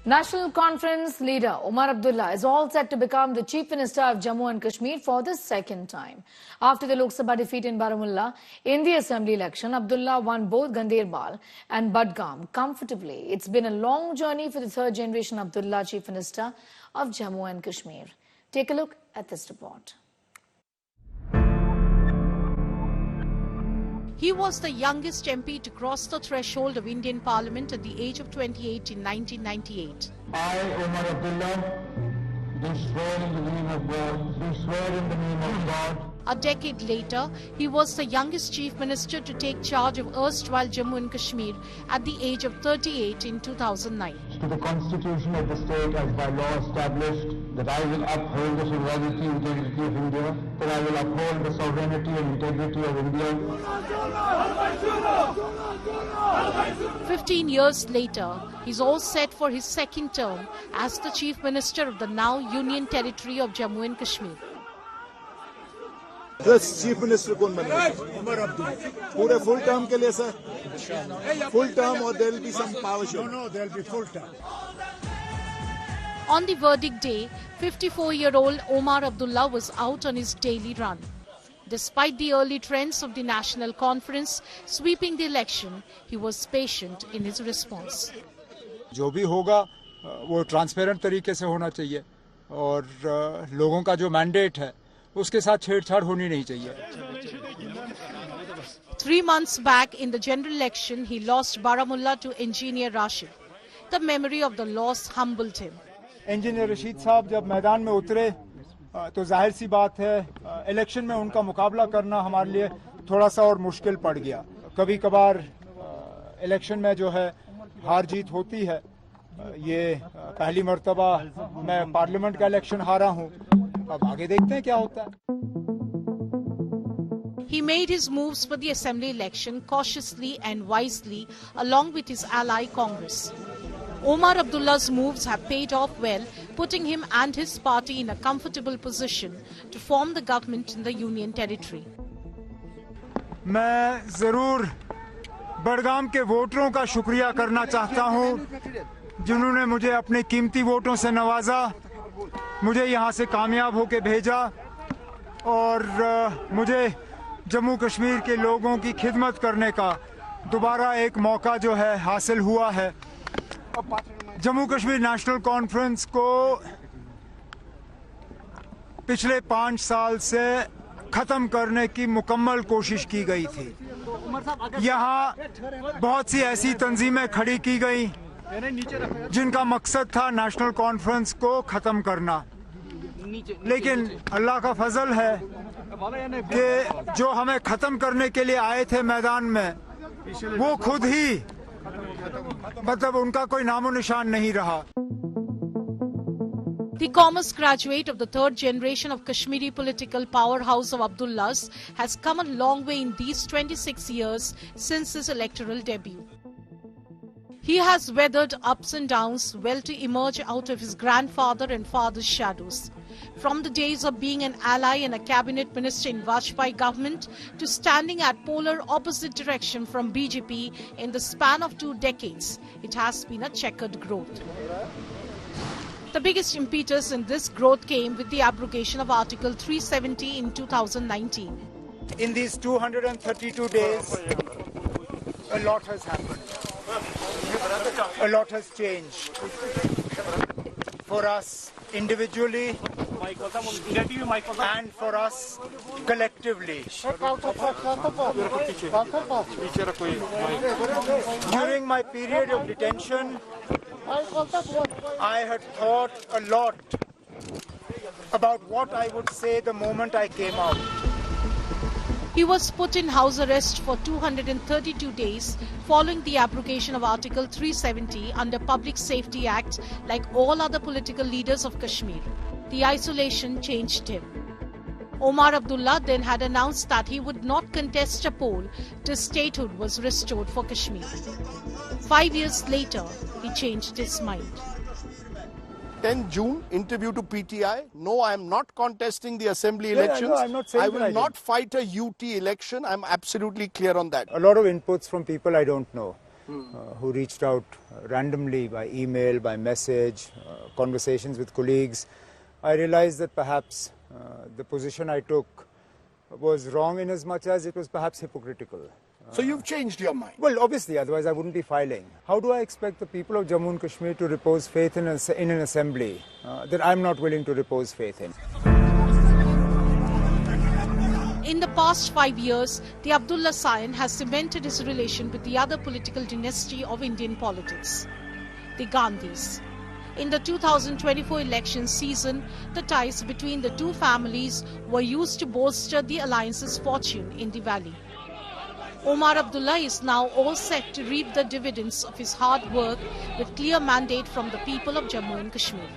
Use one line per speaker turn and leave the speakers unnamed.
National Conference leader Omar Abdullah is all set to become the Chief Minister of Jammu and Kashmir for the second time. After the Lok Sabha defeat in Baramulla in the Assembly election, Abdullah won both Ganderbal and Badgam comfortably. It's been a long journey for the third generation Abdullah, Chief Minister of Jammu and Kashmir. Take a look at this report.
He was the youngest MP to cross the threshold of Indian Parliament at the age of 28 in 1998.
I, Omar Abdullah, do swear in the name of God, do swear in the name of God.
A decade later, he was the youngest Chief Minister to take charge of erstwhile Jammu and Kashmir at the age of 38 in 2009.
To the Constitution of the state as by law established, that I will uphold the sovereignty and integrity of India, that I will uphold the sovereignty and integrity of India.
15 years later, he's all set for his second term as the Chief Minister of the now Union Territory of Jammu and Kashmir.
This Chief Minister कौन बनेगा? Omar Abdullah. पूरे full term के लिए sir? Full term or there will be some power show? No, there will be full term.
On the verdict day, 54-year-old Omar Abdullah was out on his daily run. Despite the early trends of the National Conference sweeping the election, he was patient in his response.
जो भी होगा वो transparent तरीके से होना चाहिए और लोगों का जो मैंडेट है उसके साथ छेड़छाड़ होनी नहीं चाहिए.
3 months back in the general election, he lost Baramulla to Engineer Rashid. The memory of the loss humbled him.
Engineer Rashid साहब जब मैदान में उतरे तो जाहिर सी बात है इलेक्शन में उनका मुकाबला करना हमारे लिए थोड़ा सा और मुश्किल पड़ गया. कभी कभार इलेक्शन में जो है हार जीत होती है. ये पहली मर्तबा मैं पार्लियामेंट का इलेक्शन हारा हूं. अब आगे देखते हैं क्या होता है.
He made his moves for the assembly election cautiously and wisely along with his ally Congress. Omar Abdullah's moves have paid off well, putting him and his party in a comfortable position to form the government in the Union Territory.
मैं जरूर बड़गाम के वोटरों का शुक्रिया करना चाहता हूं जिन्होंने मुझे अपने कीमती वोटों से नवाजा, मुझे यहां से कामयाब होकर भेजा और मुझे जम्मू कश्मीर के लोगों की खिदमत करने का दोबारा एक मौका जो है हासिल हुआ है. जम्मू कश्मीर नेशनल कॉन्फ्रेंस को पिछले 5 साल से खत्म करने की मुकम्मल कोशिश की गई थी. यहाँ बहुत सी ऐसी तंजीमें खड़ी की गई जिनका मकसद था नेशनल कॉन्फ्रेंस को खत्म करना. लेकिन अल्लाह का फजल है कि जो हमें खत्म करने के लिए आए थे मैदान में वो खुद ही मतलब उनका कोई नामो निशान नहीं रहा.
The commerce graduate of the third generation of Kashmiri political powerhouse of Abdullahs has come a long way in these 26 years since his electoral debut. He has weathered ups and downs well to emerge out of his grandfather and father's shadows. From the days of being an ally and a cabinet minister in Vajpayee government to standing at polar opposite direction from BJP in the span of 2 decades, it has been a checkered growth. The biggest impetus in this growth came with the abrogation of Article 370 in 2019.
In these 232 days, a lot has happened. A lot has changed for us individually and for us collectively. During my period of detention, I had thought a lot about what I would say the moment I came out.
He was put in house arrest for 232 days following the abrogation of Article 370 under Public Safety Act like all other political leaders of Kashmir. The isolation changed him. Omar Abdullah then had announced that he would not contest a poll till statehood was restored for Kashmir. 5 years later, he changed his mind.
10 June, interview to PTI. No, I am not contesting the assembly elections.
I'm not saying
I will not fight a UT election. I'm absolutely clear on that.
A lot of inputs from people I don't know. who reached out randomly by email, by message, conversations with colleagues, I realized that perhaps the position I took was wrong in as much as it was perhaps hypocritical.
So you've changed your mind?
Well, obviously, otherwise I wouldn't be filing. How do I expect the people of Jammu and Kashmir to repose faith in an assembly that I'm not willing to repose faith in?
In the past 5 years, the Abdullah scion has cemented his relation with the other political dynasty of Indian politics, the Gandhis. In the 2024 election season, the ties between the two families were used to bolster the alliance's fortune in the valley. Omar Abdullah is now all set to reap the dividends of his hard work with clear mandate from the people of Jammu and Kashmir.